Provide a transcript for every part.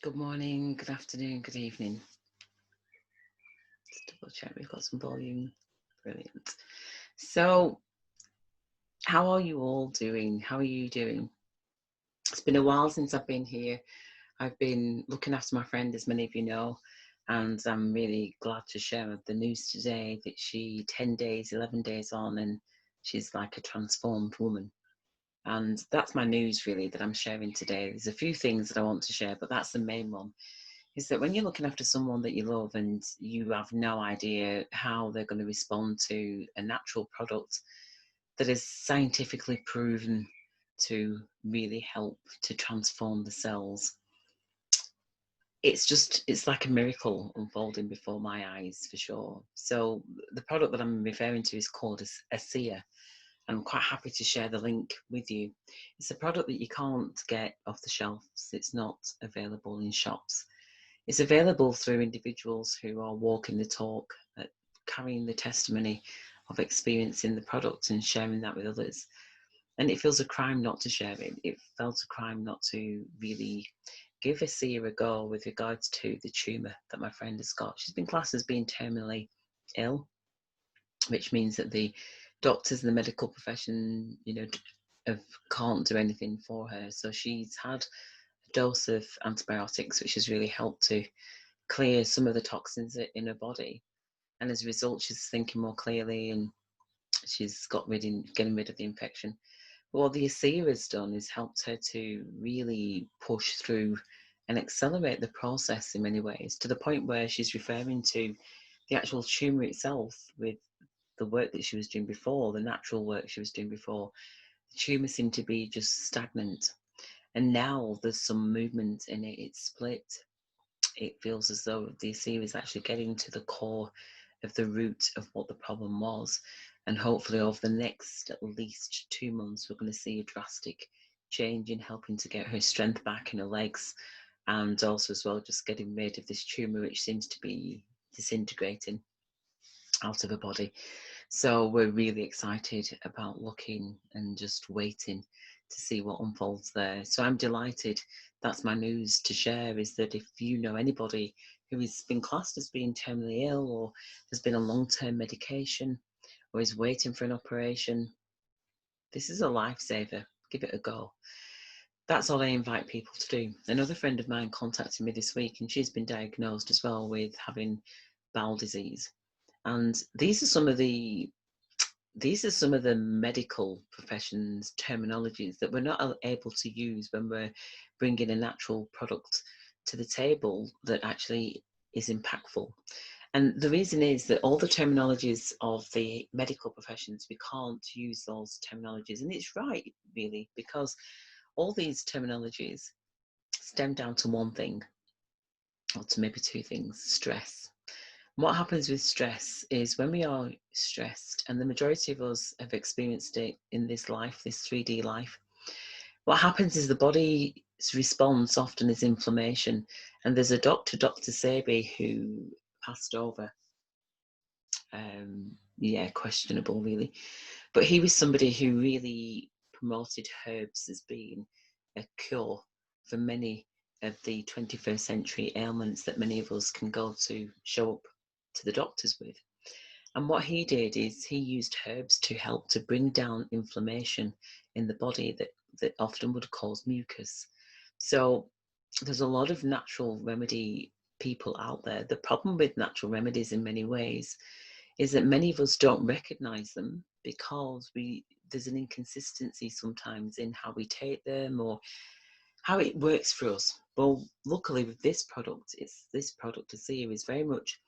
Good morning, good afternoon, good evening. Let's double check we've got some volume. Brilliant. So, how are you all doing? How are you doing? It's been a while since I've been here. I've been looking after my friend, as many of you know, and I'm really glad to share the news today that 10 days, 11 days on, and she's like a transformed woman. And that's my news really that I'm sharing today. There's a few things that I want to share, but that's the main one. Is that when you're looking after someone that you love and you have no idea how they're going to respond to a natural product that is scientifically proven to really help to transform the cells, it's like a miracle unfolding before my eyes for sure. So the product that I'm referring to is called ASEA. I'm quite happy to share the link with you. It's a product that you can't get off the shelves. It's not available in shops. It's available through individuals who are walking the talk, carrying the testimony of experiencing the product and sharing that with others. And it feels a crime not to share it. It felt a crime not to really give ASEA a go with regards to the tumour that my friend has got. She's been classed as being terminally ill, which means that the doctors and the medical profession, can't do anything for her. So she's had a dose of antibiotics, which has really helped to clear some of the toxins in her body. And as a result, she's thinking more clearly and she's getting rid of the infection. But what the ASEA has done is helped her to really push through and accelerate the process in many ways, to the point where she's referring to the actual tumour itself with the work that she was doing before, the natural work she was doing before. The tumour seemed to be just stagnant. And now there's some movement in it. It's split. It feels as though the ASEA is actually getting to the core of the root of what the problem was. And hopefully over the next at least 2 months, we're going to see a drastic change in helping to get her strength back in her legs, and also as well just getting rid of this tumour which seems to be disintegrating out of her body. So we're really excited about looking and just waiting to see what unfolds there. So I'm delighted. That's my news to share, is that if you know anybody who has been classed as being terminally ill or has been on long-term medication or is waiting for an operation, this is a lifesaver. Give it a go. That's all I invite people to do. Another friend of mine contacted me this week and she's been diagnosed as well with having bowel disease. And these are some of the medical professions terminologies that we're not able to use when we're bringing a natural product to the table that actually is impactful. And the reason is that all the terminologies of the medical professions, we can't use those terminologies. And it's right, really, because all these terminologies stem down to one thing, or to maybe two things: stress. What happens with stress is when we are stressed, and the majority of us have experienced it in this life, this 3D life, what happens is the body's response often is inflammation. And there's a doctor, Dr. Sebi, who passed over. Yeah, questionable, really. But he was somebody who really promoted herbs as being a cure for many of the 21st century ailments that many of us can go to show up to the doctors with. And what he did is he used herbs to help to bring down inflammation in the body that often would cause mucus. So there's a lot of natural remedy people out there. The problem with natural remedies in many ways is that many of us don't recognize them because there's an inconsistency sometimes in how we take them or how it works for us. Well, luckily with this product, this product ASEA is very much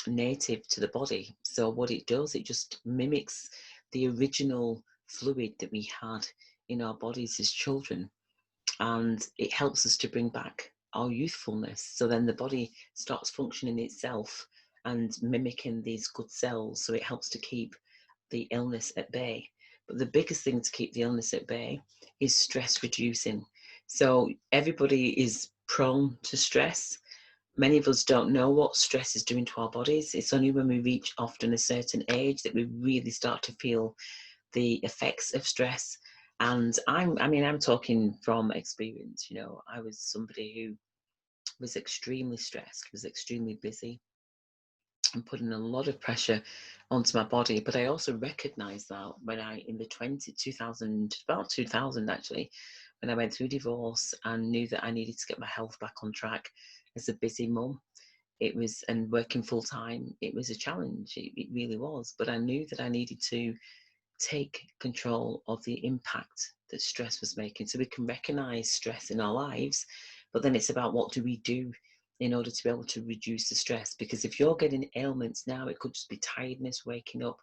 native to the body. So what it does, it just mimics the original fluid that we had in our bodies as children, and it helps us to bring back our youthfulness. So then the body starts functioning itself and mimicking these good cells, so it helps to keep the illness at bay. But the biggest thing to keep the illness at bay is stress reducing. So everybody is prone to stress. Many of us don't know what stress is doing to our bodies. It's only when we reach often a certain age that we really start to feel the effects of stress. And I'm talking from experience. I was somebody who was extremely stressed, was extremely busy, and putting a lot of pressure onto my body. But I also recognized that when in the 2000, about 2000 actually, when I went through divorce and knew that I needed to get my health back on track as a busy mum, and working full time, it was a challenge. It really was. But I knew that I needed to take control of the impact that stress was making. So we can recognize stress in our lives, but then it's about what do we do in order to be able to reduce the stress. Because if you're getting ailments now, it could just be tiredness, waking up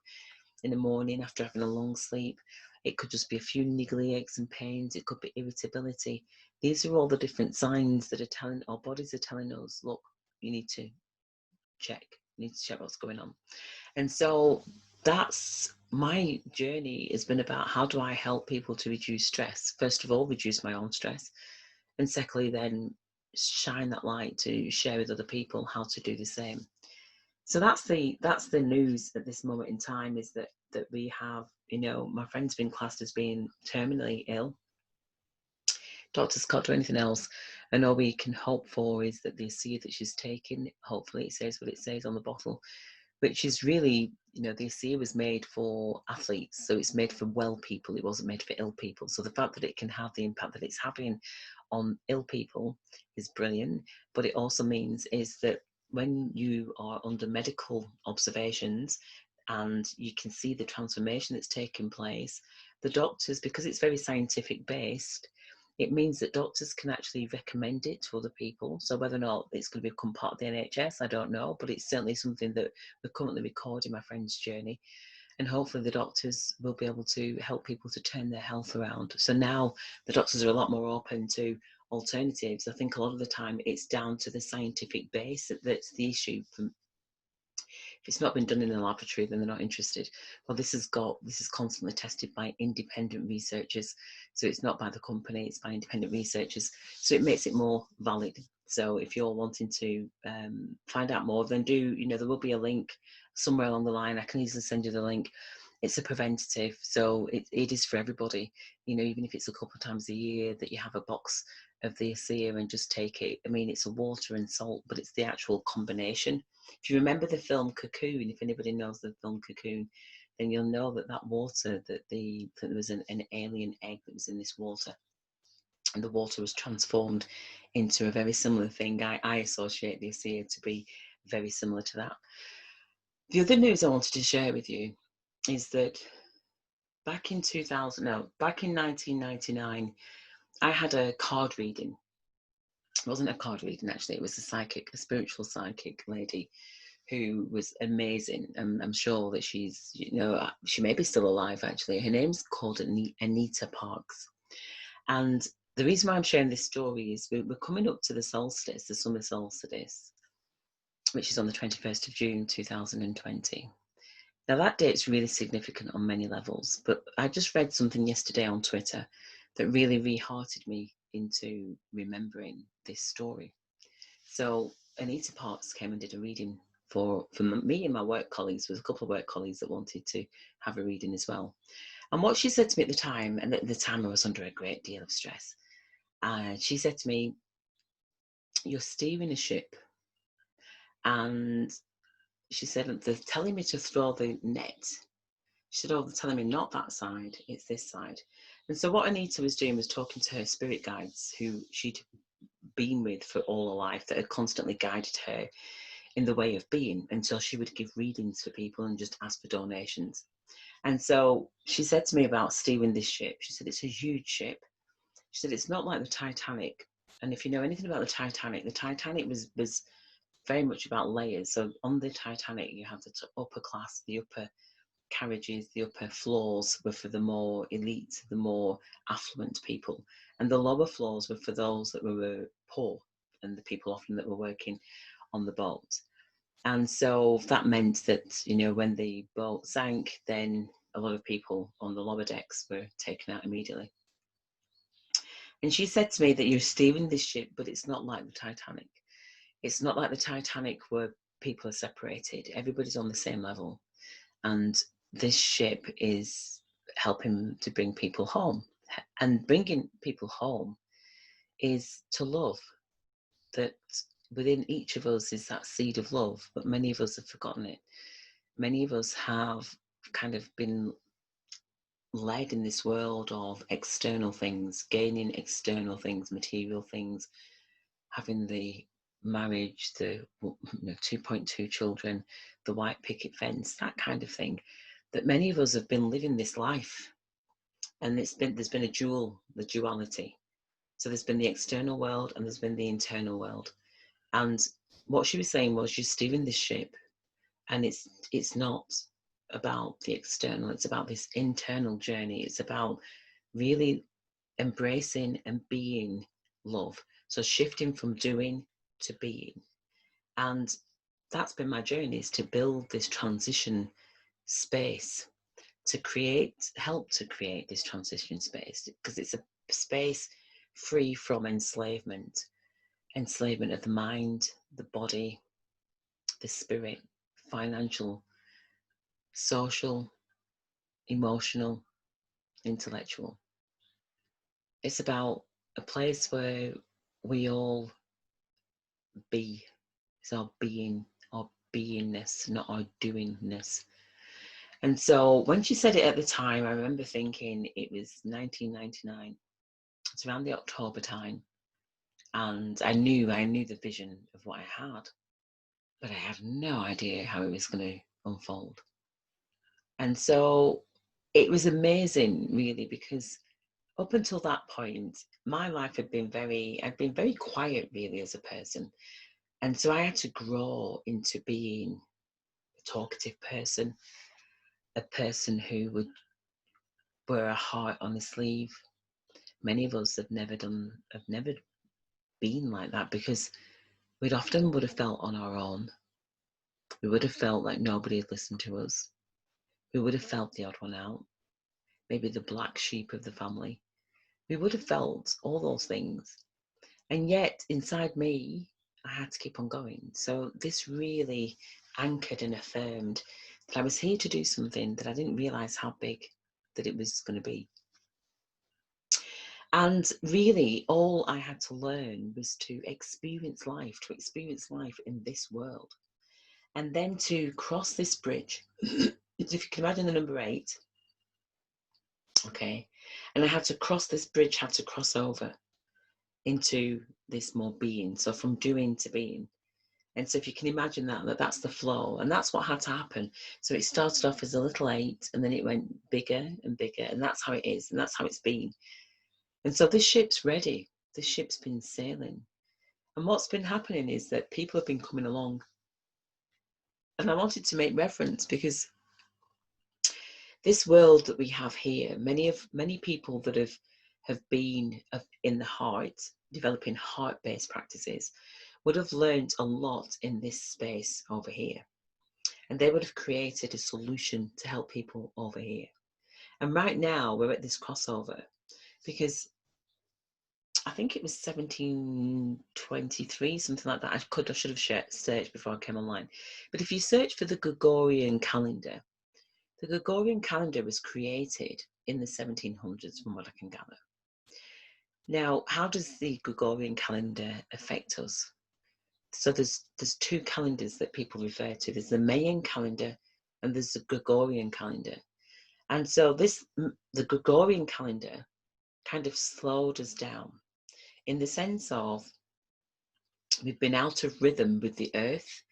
in the morning after having a long sleep. It could just be a few niggly aches and pains. It could be irritability. These are all the different signs that are telling our bodies are telling us, look, you need to check. You need to check what's going on. And so that's my journey has been about how do I help people to reduce stress? First of all, reduce my own stress. And secondly, then shine that light to share with other people how to do the same. So that's the news at this moment in time, is that we have, my friend's been classed as being terminally ill. Doctors can't do anything else. And all we can hope for is that the ASEA that she's taking, hopefully it says what it says on the bottle, which is really, the ASEA was made for athletes. So it's made for well people. It wasn't made for ill people. So the fact that it can have the impact that it's having on ill people is brilliant. But it also means is that when you are under medical observations and you can see the transformation that's taking place, the doctors, because it's very scientific based, it means that doctors can actually recommend it to other people. So whether or not it's going to become part of the NHS, I don't know, but it's certainly something that we're currently recording my friend's journey. And hopefully the doctors will be able to help people to turn their health around. So now the doctors are a lot more open to alternatives. I think a lot of the time it's down to the scientific base that's the issue. If it's not been done in the laboratory, then they're not interested. Well, this is constantly tested by independent researchers. So it's not by the company, it's by independent researchers. So it makes it more valid. So if you're wanting to find out more, then there will be a link somewhere along the line. I can easily send you the link. It's a preventative, so it is for everybody. Even if it's a couple of times a year that you have a box of the ASEA and just take it. I mean, it's a water and salt, but it's the actual combination. If you remember the film Cocoon, if anybody knows the film Cocoon, then you'll know that water, that there was an alien egg that was in this water, and the water was transformed into a very similar thing. I associate the ASEA to be very similar to that. The other news I wanted to share with you is that back in 1999, I had a card reading. It wasn't a card reading, actually. It was a spiritual psychic lady who was amazing. I'm sure that she may be still alive, actually. Her name's called Anita Parks. And the reason why I'm sharing this story is we're coming up to the solstice, the summer solstice, which is on the 21st of June, 2020. Now, that date's really significant on many levels, but I just read something yesterday on Twitter that really re-hearted me into remembering this story. So Anita Parks came and did a reading for me and my work colleagues. There was a couple of work colleagues that wanted to have a reading as well. And what she said to me at the time, and at the time I was under a great deal of stress, she said to me, "You're steering a ship," and she said, "They're telling me to throw the net." She said, "Oh, they're telling me not that side, it's this side." And so what Anita was doing was talking to her spirit guides, who she'd been with for all her life, that had constantly guided her in the way of being, until she would give readings for people and just ask for donations. And so she said to me about steering this ship. She said, "It's a huge ship." She said, "It's not like the Titanic." And if you know anything about the Titanic was very much about layers. So on the Titanic, you have the upper class, the upper carriages, the upper floors were for the more elite, the more affluent people. And the lower floors were for those that were poor and the people often that were working on the boat. And so that meant that, when the boat sank, then a lot of people on the lower decks were taken out immediately. And she said to me that you're steering this ship, but it's not like the Titanic. It's not like the Titanic where people are separated. Everybody's on the same level. And this ship is helping to bring people home. And bringing people home is to love. that within each of us is that seed of love, but many of us have forgotten it. Many of us have kind of been led in this world of external things, gaining external things, material things, having the marriage, the 2.2 children, the white picket fence, that kind of thing, that many of us have been living this life. And there's been the duality. So there's been the external world and there's been the internal world. And what she was saying was, you're steering this ship, and it's not about the external, it's about this internal journey. It's about really embracing and being love. So shifting from doing to being. And that's been my journey, is to build this transition space, to help to create this transition space, because it's a space free from enslavement of the mind, the body, the spirit, financial, social, emotional, intellectual. It's about a place where we all be. It's our being, our beingness, not our doingness. And so when she said it at the time, I remember thinking it was 1999. It's around the October time. And I knew the vision of what I had, but I had no idea how it was going to unfold. And so it was amazing, really, because up until that point, my life I'd been very quiet, really, as a person. And so I had to grow into being a talkative person, a person who would wear a heart on his sleeve. Many of us have never been like that, because we'd often would have felt on our own. We would have felt like nobody had listened to us. We would have felt the odd one out, maybe the black sheep of the family. We would have felt all those things. And yet, inside me, I had to keep on going. So this really anchored and affirmed that I was here to do something that I didn't realise how big that it was going to be. And really, all I had to learn was to experience life in this world. And then to cross this bridge, if you can imagine the number 8, okay, and I had to cross this bridge, had to cross over into this more being. So from doing to being. And so if you can imagine that's the flow, and that's what had to happen. So it started off as a little 8, and then it went bigger and bigger, and that's how it is, and that's how it's been. And so this ship's ready. This ship's been sailing. And what's been happening is that people have been coming along. And I wanted to make reference, because this world that we have here, many people that have been in the heart, developing heart-based practices, would have learned a lot in this space over here. And they would have created a solution to help people over here. And right now we're at this crossover, because I think it was 1723, something like that. I should have searched before I came online. But if you search for the Gregorian calendar, the Gregorian calendar was created in the 1700s, from what I can gather. Now, how does the Gregorian calendar affect us? So there's 2 calendars that people refer to. There's the Mayan calendar and there's the Gregorian calendar. And so the Gregorian calendar kind of slowed us down, in the sense of we've been out of rhythm with the earth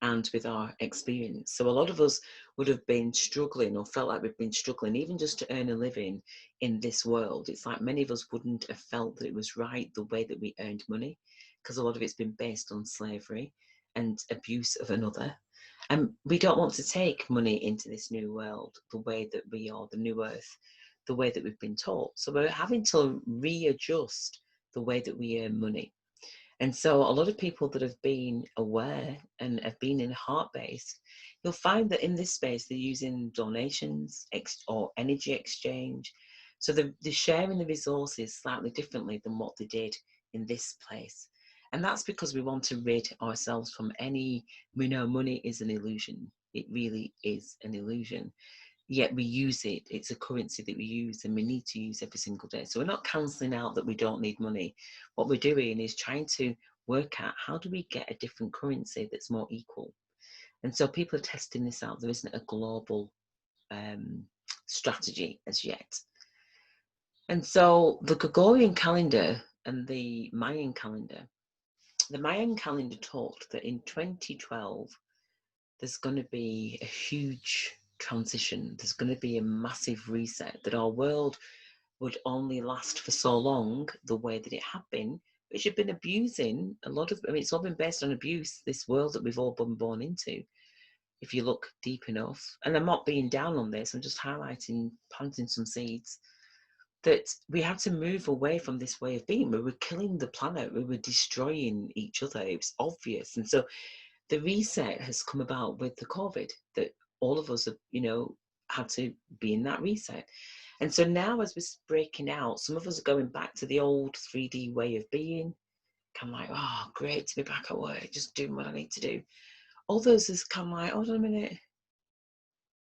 and with our experience. So a lot of us would have been struggling, or felt like we've been struggling, even just to earn a living in this world. It's like many of us wouldn't have felt that it was right the way that we earned money, because a lot of it's been based on slavery and abuse of another. And we don't want to take money into this new world the way that we are, the new earth, the way that we've been taught. So we're having to readjust the way that we earn money. And so a lot of people that have been aware and have been in heart-based, you'll find that in this space they're using donations or energy exchange. So they're sharing the resources slightly differently than what they did in this place. And that's because we want to rid ourselves from we know money is an illusion. It really is an illusion. Yet we use it. It's a currency that we use and we need to use every single day. So we're not cancelling out that we don't need money. What we're doing is trying to work at, how do we get a different currency that's more equal? And so people are testing this out. There isn't a global strategy as yet. And so the Gregorian calendar and the Mayan calendar talked that in 2012, there's going to be a huge transition. There's going to be a massive reset, that our world would only last for so long the way that it had been, which had been abusing a lot of, it's all been based on abuse, this world that we've all been born into, if you look deep enough. And I'm not being down on this, I'm just highlighting, planting some seeds, that we had to move away from this way of being. We were killing the planet, we were destroying each other, it was obvious. And so the reset has come about with the COVID, that all of us have, had to be in that reset. And so now, as we're breaking out, some of us are going back to the old 3D way of being, kind of like, oh, great to be back at work, just doing what I need to do. Others is kind of like, hold on a minute,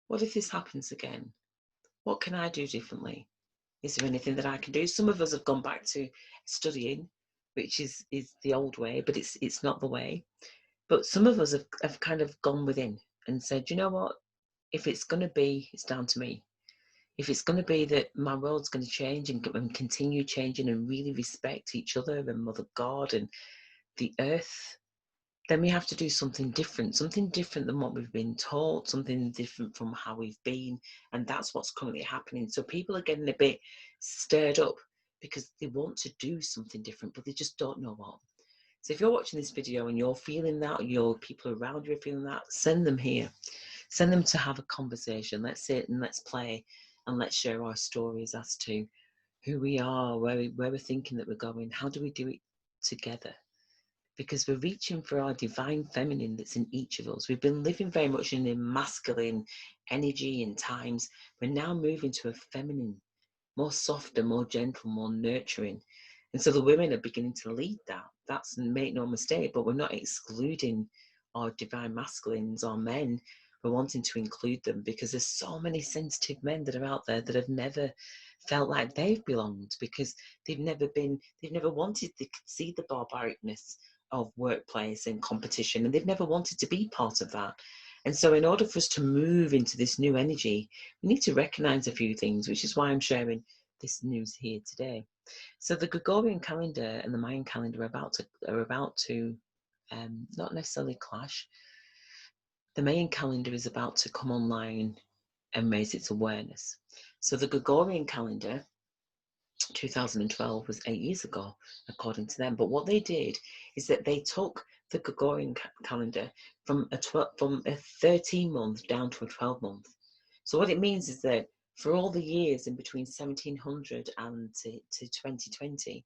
what if this happens again? What can I do differently? Is there anything that I can do? Some of us have gone back to studying, which is the old way, but it's not the way. But some of us have kind of gone within and said, you know what, if it's going to be, it's down to me. If it's going to be that my world's going to change and continue changing and really respect each other and Mother God and the earth, then we have to do something different than what we've been taught, something different from how we've been. And that's what's currently happening. So people are getting a bit stirred up because they want to do something different, but they just don't know what. So if you're watching this video and you're feeling that, or your people around you are feeling that, send them here. Send them to have a conversation. Let's sit and let's play and let's share our stories as to who we are, where we're thinking that we're going. How do we do it together? Because we're reaching for our divine feminine that's in each of us. We've been living very much in a masculine energy in times. We're now moving to a feminine, more softer, more gentle, more nurturing. And so the women are beginning to lead that. That's, make no mistake, but we're not excluding our divine masculines, our men. We're wanting to include them because there's so many sensitive men that are out there that have never felt like they've belonged, because they've never wanted to see the barbaricness of workplace and competition, and they've never wanted to be part of that. And so in order for us to move into this new energy, we need to recognize a few things, which is why I'm sharing this news here today. So the Gregorian calendar and the Mayan calendar are about to not necessarily clash. The Mayan calendar is about to come online and raise its awareness. So the Gregorian calendar, 2012, was 8 years ago, according to them. But what they did is that they took the Gregorian calendar from a 13-month down to a 12-month. So what it means is that for all the years in between 1700 and to 2020,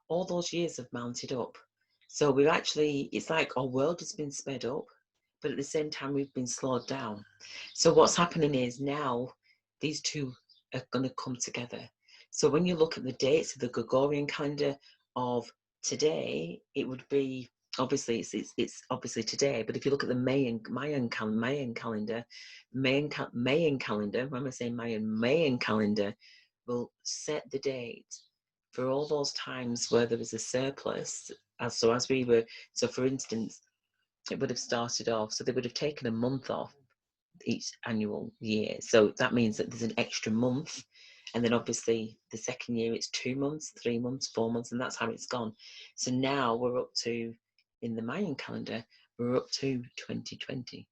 all those years have mounted up. So we're actually, it's like our world has been sped up, but at the same time we've been slowed down. So what's happening is now these two are going to come together. So when you look at the dates of the Gregorian calendar of today, it would be, obviously it's obviously today, but if you look at the Mayan calendar, when I say Mayan calendar will set the date for all those times where there was a surplus. So for instance, it would have started off, so they would have taken a month off each annual year. So that means that there's an extra month. And then obviously the second year it's 2 months, 3 months, 4 months, and that's how it's gone. So now we're up to, in the Mayan calendar, we're up to 2020.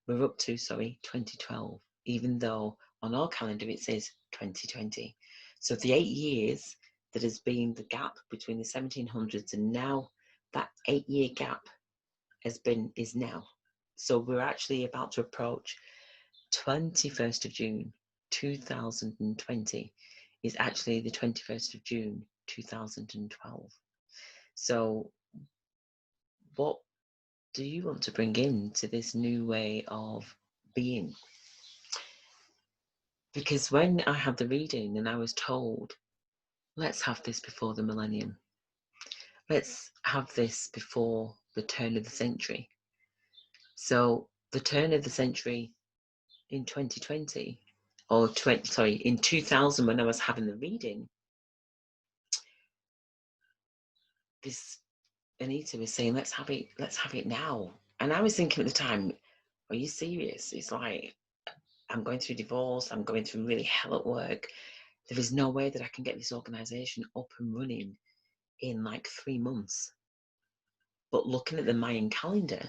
We're up to, 2012, even though on our calendar it says 2020. So the 8 years that has been the gap between the 1700s and now, that 8-year gap is now. So we're actually about to approach 21st of June 2020 is actually the 21st of June 2012. So what do you want to bring into this new way of being? Because when I had the reading and I was told, let's have this before the millennium, let's have this before the turn of the century. So the turn of the century in 2020, in 2000, when I was having the reading, this Anita was saying, let's have it now. And I was thinking at the time, are you serious? It's like, I'm going through divorce, I'm going through really hell at work. There is no way that I can get this organisation up and running in like 3 months. But looking at the Mayan calendar,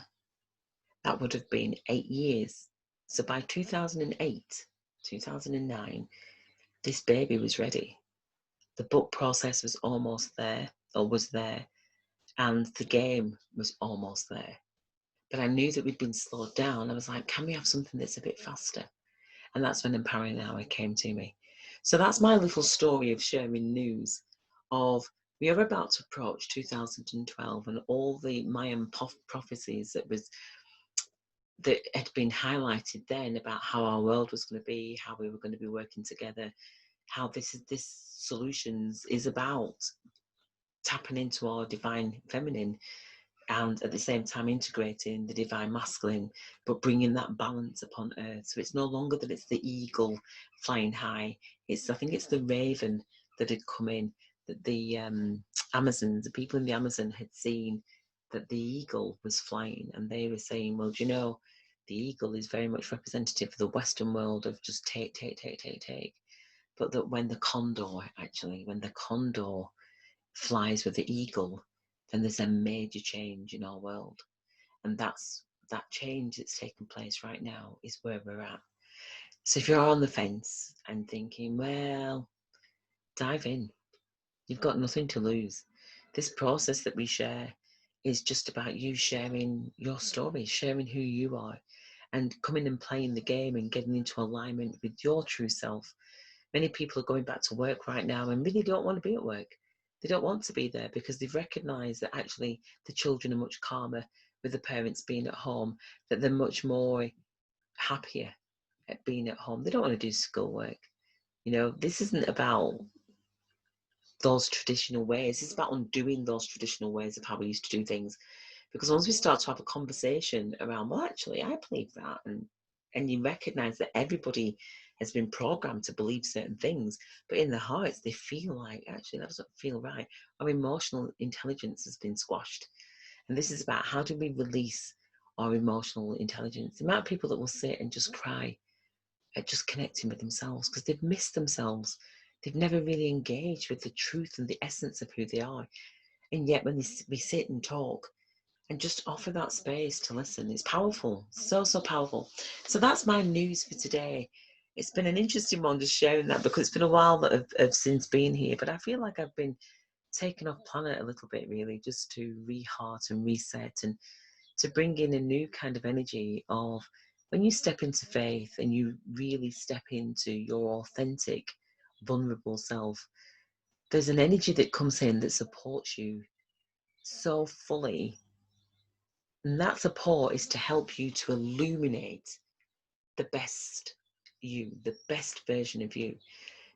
that would have been 8 years. So by 2008, 2009, this baby was ready. The book process was almost there, or was there, and the game was almost there. But I knew that we'd been slowed down. I was like, can we have something that's a bit faster? And that's when Empowering Hour came to me. So that's my little story of sharing news of we are about to approach 2012 and all the Mayan prophecies that had been highlighted then about how our world was going to be, how we were going to be working together, how this solutions is about tapping into our divine feminine and at the same time integrating the divine masculine, but bringing that balance upon earth. So it's no longer that it's the eagle flying high. I think it's the raven that had come in, that the Amazons, the people in the Amazon had seen that the eagle was flying, and they were saying, well, do you know, the eagle is very much representative of the Western world of just take. But that when the condor flies with the eagle, then there's a major change in our world. And that change that's taking place right now is where we're at. So if you're on the fence and thinking, well, dive in. You've got nothing to lose. This process that we share is just about you sharing your story, sharing who you are, and coming and playing the game and getting into alignment with your true self. Many people are going back to work right now and really don't want to be at work. They don't want to be there because they've recognised that actually the children are much calmer with the parents being at home, that they're much more happier at being at home. They don't want to do schoolwork. You know, this isn't about those traditional ways. It's about undoing those traditional ways of how we used to do things. Because once we start to have a conversation around, well, actually, I believe that, and you recognise that everybody has been programmed to believe certain things, but in their hearts they feel like, actually, that doesn't feel right. Our emotional intelligence has been squashed. And this is about how do we release our emotional intelligence. The amount of people that will sit and just cry at just connecting with themselves because they've missed themselves. They've never really engaged with the truth and the essence of who they are. And yet when we sit and talk and just offer that space to listen, it's powerful. So powerful. So that's my news for today. It's been an interesting one just sharing that because it's been a while that I've since been here, but I feel like I've been taken off planet a little bit, really, just to re-heart and reset and to bring in a new kind of energy of when you step into faith and you really step into your authentic, vulnerable self, there's an energy that comes in that supports you so fully. And that support is to help you to illuminate the best you, the best version of you.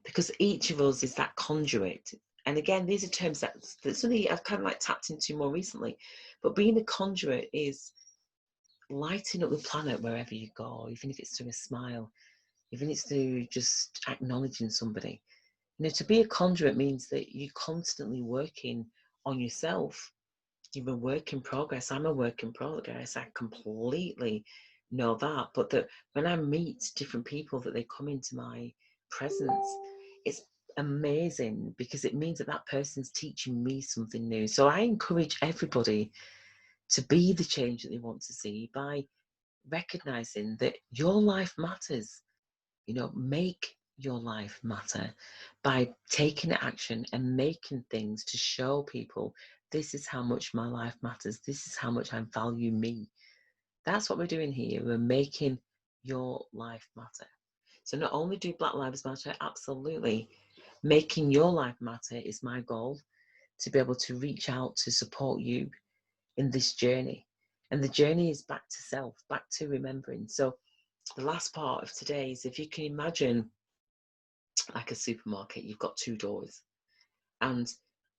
Because each of us is that conduit. And again, these are terms that's something I've kind of like tapped into more recently. But being a conduit is lighting up the planet wherever you go, even if it's through a smile, even if it's through just acknowledging somebody. You know, to be a conduit means that you're constantly working on yourself. You're a work in progress. I'm a work in progress. I completely know that. But that when I meet different people, that they come into my presence, it's amazing because it means that that person's teaching me something new. So I encourage everybody to be the change that they want to see by recognizing that your life matters. You know, make your life matter by taking action and making things to show people this is how much my life matters. This is how much I value me. That's what we're doing here. We're making your life matter. So not only do Black Lives Matter, absolutely, making your life matter is my goal, to be able to reach out to support you in this journey. And the journey is back to self, back to remembering. So the last part of today is, if you can imagine like a supermarket, you've got two doors and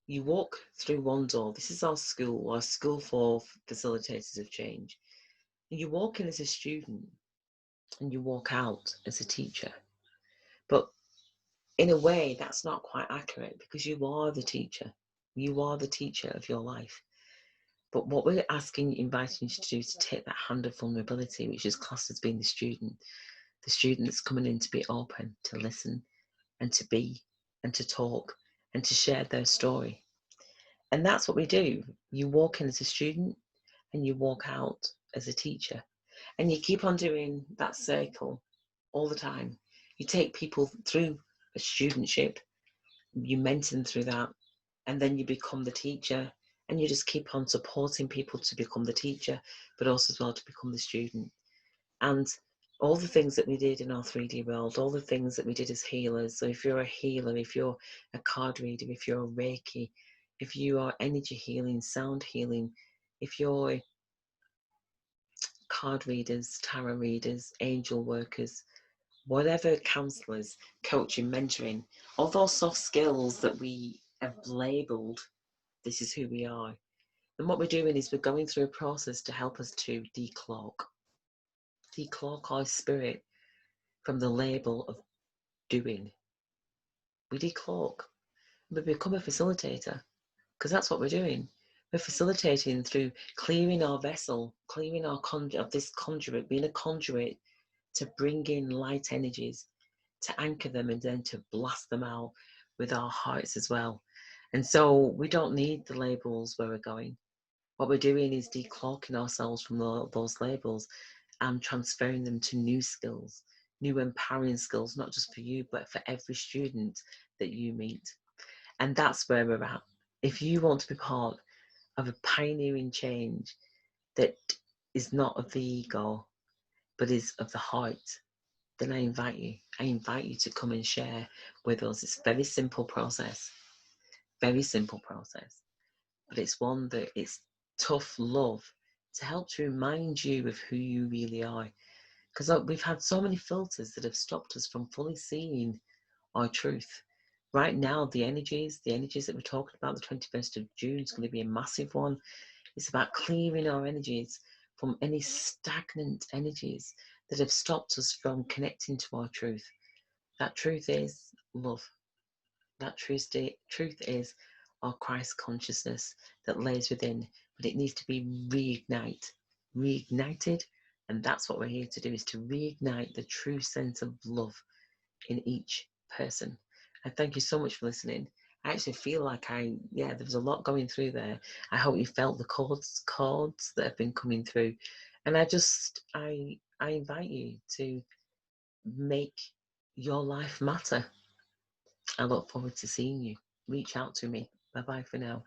you walk through one door. This is our school for facilitators of change. And you walk in as a student and you walk out as a teacher. But in a way, that's not quite accurate because you are the teacher. You are the teacher of your life. But what we're asking, inviting you to do, is to take that hand of vulnerability, which is classed as being the student that's coming in to be open, to listen, and to be, and to talk, and to share their story. And that's what we do. You walk in as a student, and you walk out as a teacher. And you keep on doing that circle all the time. You take people through a studentship, you mentor them through that, and then you become the teacher, and you just keep on supporting people to become the teacher, but also as well to become the student. And all the things that we did in our 3D world, all the things that we did as healers. So if you're a healer, if you're a card reader, if you're a Reiki, if you are energy healing, sound healing, if you're card readers, tarot readers, angel workers, whatever, counselors, coaching, mentoring, all those soft skills that we have labelled, this is who we are. And what we're doing is we're going through a process to help us to decloak our spirit from the label of doing. We decloak. We become a facilitator, because that's what we're doing. We're facilitating through clearing our vessel, clearing our this conduit, being a conduit to bring in light energies, to anchor them, and then to blast them out with our hearts as well. And so we don't need the labels where we're going. What we're doing is decloaking ourselves from those labels and transferring them to new skills, new empowering skills, not just for you, but for every student that you meet. And that's where we're at. If you want to be part of a pioneering change that is not of the ego, but is of the heart, then I invite you. I invite you to come and share with us. It's a very simple process, but it's one that it's tough love to help to remind you of who you really are. Because we've had so many filters that have stopped us from fully seeing our truth. Right now, the energies that we're talking about, the 21st of June is going to be a massive one. It's about clearing our energies from any stagnant energies that have stopped us from connecting to our truth. That truth is love. That truth is our Christ consciousness that lays within, but it needs to be reignited. And that's what we're here to do, is to reignite the true sense of love in each person. And thank you so much for listening. I actually feel like there was a lot going through there. I hope you felt the chords that have been coming through. And I invite you to make your life matter. I look forward to seeing you. Reach out to me. Bye-bye for now.